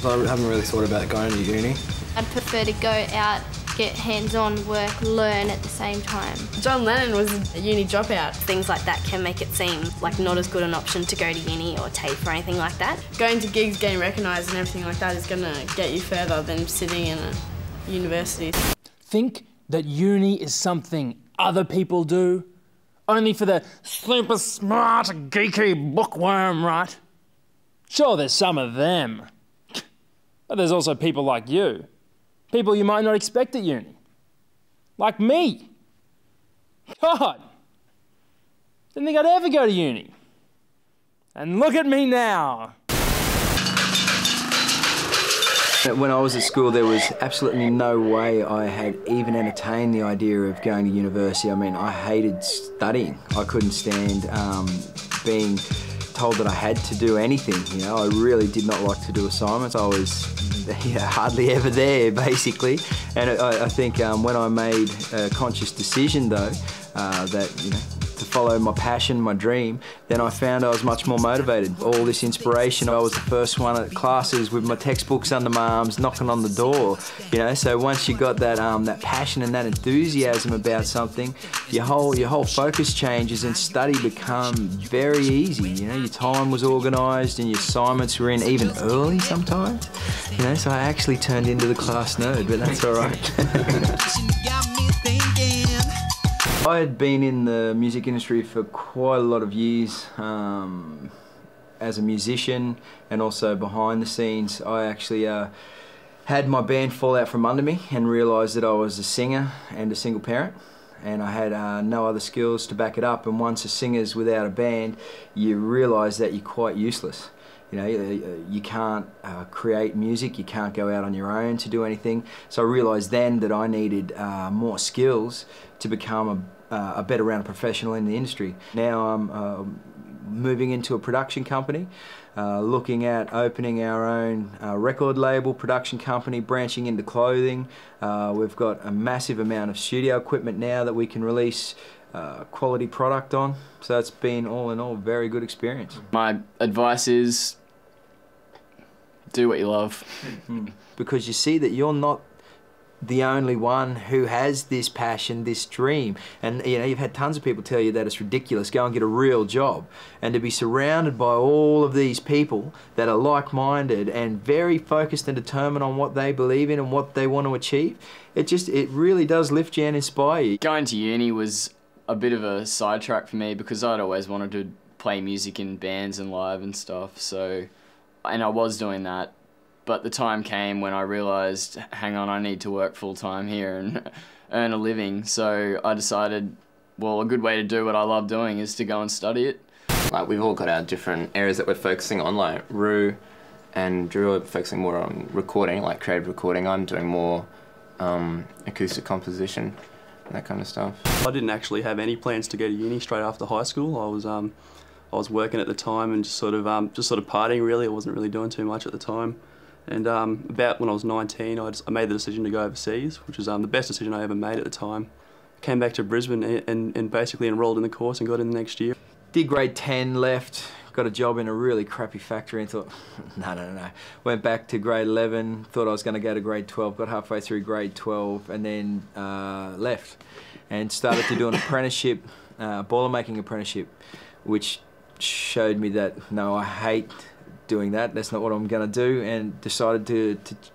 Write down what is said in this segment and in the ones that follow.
I haven't really thought about going to uni. I'd prefer to go out, get hands-on work, learn at the same time. John Lennon was a uni dropout. Things like that can make it seem like not as good an option to go to uni or TAFE or anything like that. Going to gigs, getting recognised and everything like that is going to get you further than sitting in a university. Think that uni is something other people do, only for the super smart, geeky bookworm, right? Sure, there's some of them. But there's also people like you. People you might not expect at uni. Like me. God! Didn't think I'd ever go to uni. And look at me now. When I was at school, there was absolutely no way I had even entertained the idea of going to university. I mean, I hated studying. I couldn't stand being told that I had to do anything, you know. I really did not like to do assignments. I was hardly ever there, basically. And I think when I made a conscious decision, though, that, you know, to follow my passion, my dream, then I found I was much more motivated. All this inspiration, I was the first one at classes with my textbooks under my arms, knocking on the door, you know. So once you got that that passion and that enthusiasm about something, your whole focus changes and study become very easy. You know, your time was organised and your assignments were in even early sometimes. You know, so I actually turned into the class nerd, but that's all right. I had been in the music industry for quite a lot of years as a musician and also behind the scenes. I actually had my band fall out from under me and realised that I was a singer and a single parent, and I had no other skills to back it up. And once a singer's without a band, you realise that you're quite useless. You know, you can't create music, you can't go out on your own to do anything. So I realised then that I needed more skills to become a better rounded professional in the industry. Now I'm moving into a production company, looking at opening our own record label, production company, branching into clothing. We've got a massive amount of studio equipment now that we can release quality product on. So it's been all in all a very good experience. My advice is do what you love. Because you see that you're not the only one who has this passion, this dream. And you know, you've had tons of people tell you that it's ridiculous, go and get a real job. And to be surrounded by all of these people that are like-minded and very focused and determined on what they believe in and what they want to achieve, it really does lift you and inspire you. Going to uni was a bit of a sidetrack for me because I'd always wanted to play music in bands and live and stuff, so, and I was doing that. But the time came when I realised, hang on, I need to work full-time here and earn a living. So I decided, well, a good way to do what I love doing is to go and study it. Like, we've all got our different areas that we're focusing on, like Rue and Drew are focusing more on recording, like creative recording. I'm doing more acoustic composition and that kind of stuff. I didn't actually have any plans to go to uni straight after high school. I was working at the time and just sort of partying really. I wasn't really doing too much at the time. And about when I was 19, I made the decision to go overseas, which was the best decision I ever made at the time. Came back to Brisbane and basically enrolled in the course and got in the next year. Did grade 10, left, got a job in a really crappy factory and thought, no. Went back to grade 11, thought I was going to go to grade 12, got halfway through grade 12 and then left and started to do an apprenticeship, boiler making apprenticeship, which showed me that, no, I hate doing that, that's not what I'm going to do, and decided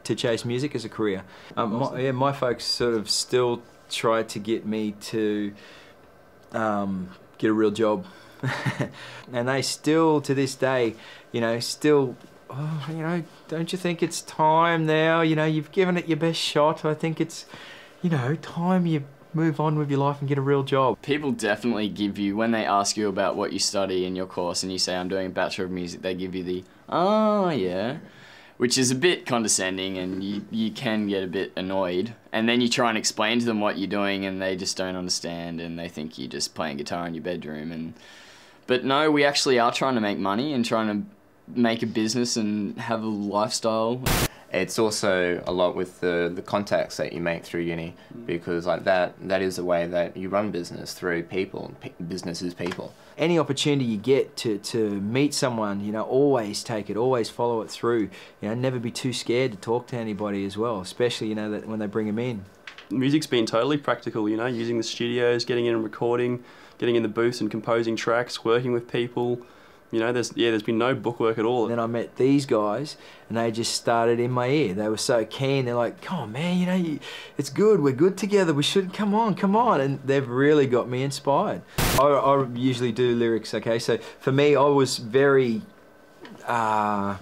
to chase music as a career. My folks sort of still try to get me to get a real job. And they still, to this day, you know, oh, you know, don't you think it's time now? You know, you've given it your best shot. I think it's, you know, time you move on with your life and get a real job. People definitely give you, when they ask you about what you study in your course and you say, I'm doing a Bachelor of Music, they give you the, oh yeah, which is a bit condescending and you can get a bit annoyed. And then you try and explain to them what you're doing and they just don't understand and they think you're just playing guitar in your bedroom. But no, we actually are trying to make money and trying to make a business and have a lifestyle. It's also a lot with the contacts that you make through uni, because like that is the way that you run business, through people. Business is people. Any opportunity you get to meet someone, you know, always take it, always follow it through. You know, never be too scared to talk to anybody as well, especially, you know, that when they bring them in. Music's been totally practical, you know, using the studios, getting in and recording, getting in the booths and composing tracks, working with people. You know, there's been no bookwork at all. And then I met these guys, and they just started in my ear. They were so keen. They're like, "Come on, man, you know, it's good. We're good together. We should come on." And they've really got me inspired. I usually do lyrics. Okay, so for me, I was very, how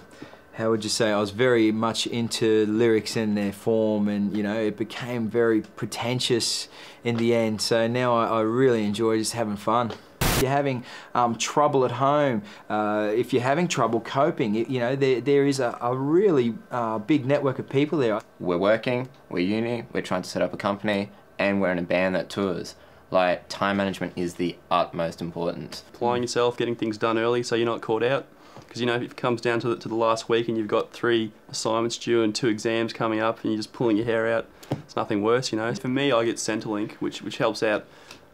would you say? I was very much into lyrics and their form, and you know, it became very pretentious in the end. So now I really enjoy just having fun. If you're having trouble at home, if you're having trouble coping, you know, there is a really big network of people there. We're working, we're uni, we're trying to set up a company, and we're in a band that tours. Like, time management is the utmost important. Applying yourself, getting things done early so you're not caught out. Because, you know, if it comes down to the last week and you've got 3 assignments due and 2 exams coming up and you're just pulling your hair out, it's nothing worse, you know. For me, I get Centrelink, which helps out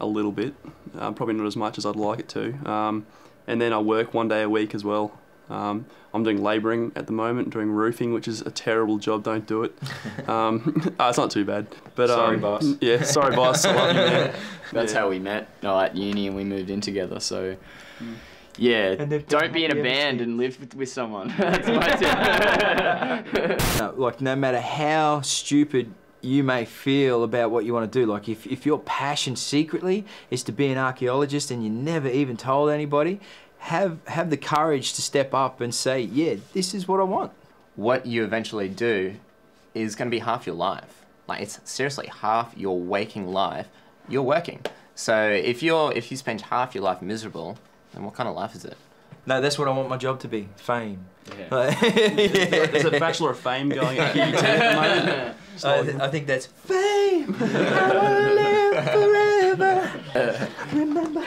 a little bit, probably not as much as I'd like it to. And then I work 1 day a week as well. I'm doing labouring at the moment, doing roofing, which is a terrible job, don't do it. It's not too bad. But, sorry, boss. Yeah, sorry, boss. I love you, man. That's how we met at uni, and we moved in together, so... Yeah, don't be in a band and live with someone. That's my tip. Like, no matter how stupid you may feel about what you want to do, like if your passion secretly is to be an archaeologist and you never even told anybody, have the courage to step up and say, yeah, this is what I want. What you eventually do is going to be half your life. Like, it's seriously half your waking life you're working. So if you spend half your life miserable, then what kind of life is it? No, that's what I want my job to be. Fame. Yeah. There's a Bachelor of Fame going at QUT at the moment. I think that's fame. I wanna live forever. Remember.